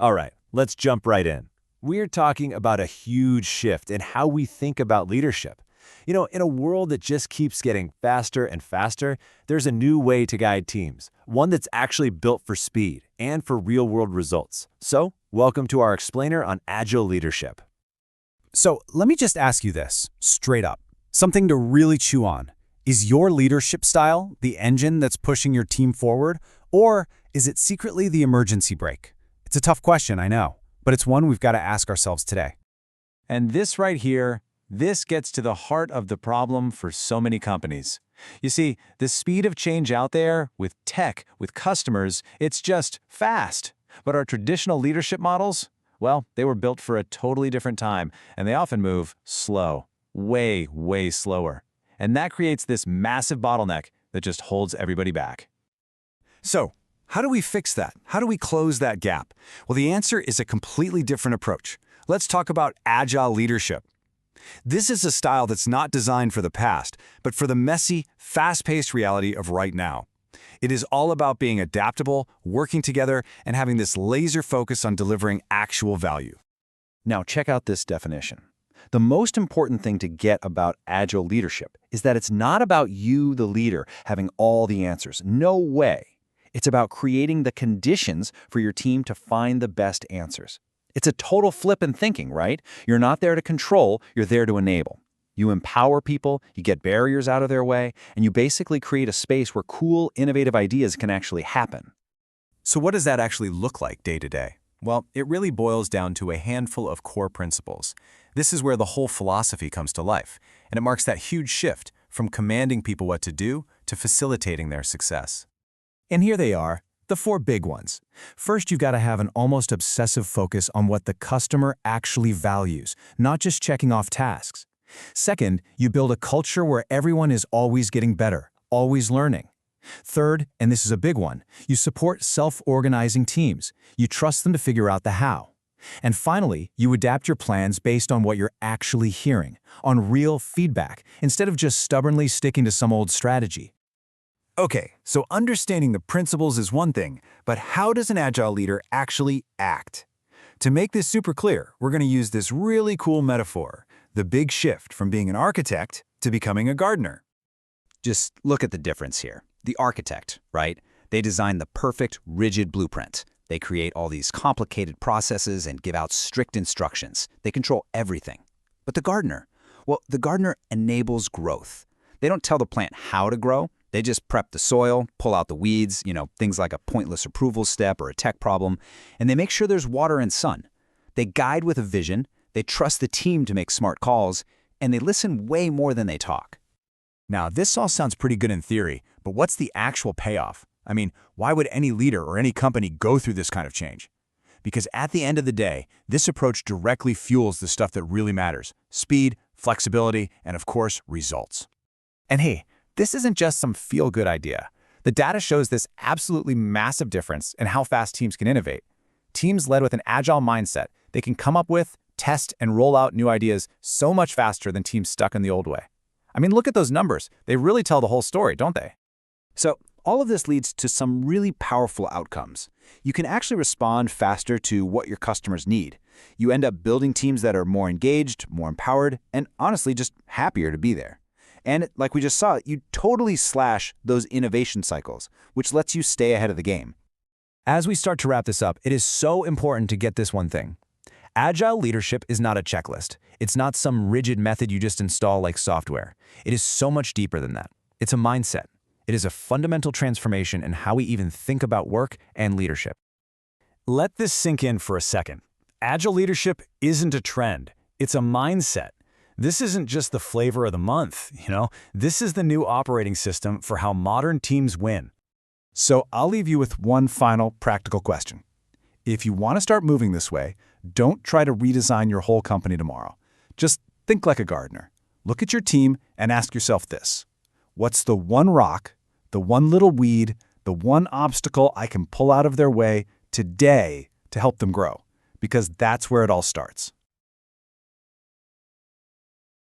All right, let's jump right in. We're talking about a huge shift in how we think about leadership. In a world that just keeps getting faster and faster, there's a new way to guide teams, one that's actually built for speed and for real-world results. So, welcome to our explainer on Agile leadership. So let me just ask you this, straight up. Something to really chew on. Is your leadership style the engine that's pushing your team forward, or is it secretly the emergency brake? It's a tough question, I know, but it's one we've got to ask ourselves today. And this right here, this gets to the heart of the problem for so many companies. You see, the speed of change out there, with tech, with customers, it's just fast. But our traditional leadership models, well, they were built for a totally different time, and they often move slow, way, way slower. And that creates this massive bottleneck that just holds everybody back. So, how do we fix that? How do we close that gap? Well, the answer is a completely different approach. Let's talk about Agile leadership. This is a style that's not designed for the past, but for the messy, fast-paced reality of right now. It is all about being adaptable, working together, and having this laser focus on delivering actual value. Now check out this definition. The most important thing to get about Agile leadership is that it's not about you, the leader, having all the answers. No way. It's about creating the conditions for your team to find the best answers. It's a total flip in thinking, right? You're not there to control, you're there to enable. You empower people, you get barriers out of their way, and you basically create a space where cool, innovative ideas can actually happen. So what does that actually look like day to day? Well, it really boils down to a handful of core principles. This is where the whole philosophy comes to life, and it marks that huge shift from commanding people what to do to facilitating their success. And here they are, the four big ones. First, you've got to have an almost obsessive focus on what the customer actually values, not just checking off tasks. Second, you build a culture where everyone is always getting better, always learning. Third, and this is a big one, you support self-organizing teams. You trust them to figure out the how. And finally, you adapt your plans based on what you're actually hearing, on real feedback, instead of just stubbornly sticking to some old strategy. Okay, so understanding the principles is one thing, but how does an Agile leader actually act? To make this super clear, we're going to use this really cool metaphor, the big shift from being an architect to becoming a gardener. Just look at the difference here. The architect, right? They design the perfect, rigid blueprint. They create all these complicated processes and give out strict instructions. They control everything. But the gardener, well, the gardener enables growth. They don't tell the plant how to grow. They just prep the soil, pull out the weeds, things like a pointless approval step or a tech problem, and they make sure there's water and sun. They guide with a vision, they trust the team to make smart calls, and they listen way more than they talk. Now, this all sounds pretty good in theory, but what's the actual payoff? I mean, why would any leader or any company go through this kind of change? Because at the end of the day, this approach directly fuels the stuff that really matters: speed, flexibility, and of course, results. And hey, this isn't just some feel-good idea. The data shows this absolutely massive difference in how fast teams can innovate. Teams led with an Agile mindset, they can come up with, test, and roll out new ideas so much faster than teams stuck in the old way. I mean, look at those numbers. They really tell the whole story, don't they? So all of this leads to some really powerful outcomes. You can actually respond faster to what your customers need. You end up building teams that are more engaged, more empowered, and honestly just happier to be there. And like we just saw, you totally slash those innovation cycles, which lets you stay ahead of the game. As we start to wrap this up, it is so important to get this one thing. Agile leadership is not a checklist. It's not some rigid method you just install like software. It is so much deeper than that. It's a mindset. It is a fundamental transformation in how we even think about work and leadership. Let this sink in for a second. Agile leadership isn't a trend. It's a mindset. This isn't just the flavor of the month, This is the new operating system for how modern teams win. So I'll leave you with one final practical question. If you want to start moving this way, don't try to redesign your whole company tomorrow. Just think like a gardener. Look at your team and ask yourself this: what's the one rock, the one little weed, the one obstacle I can pull out of their way today to help them grow? Because that's where it all starts.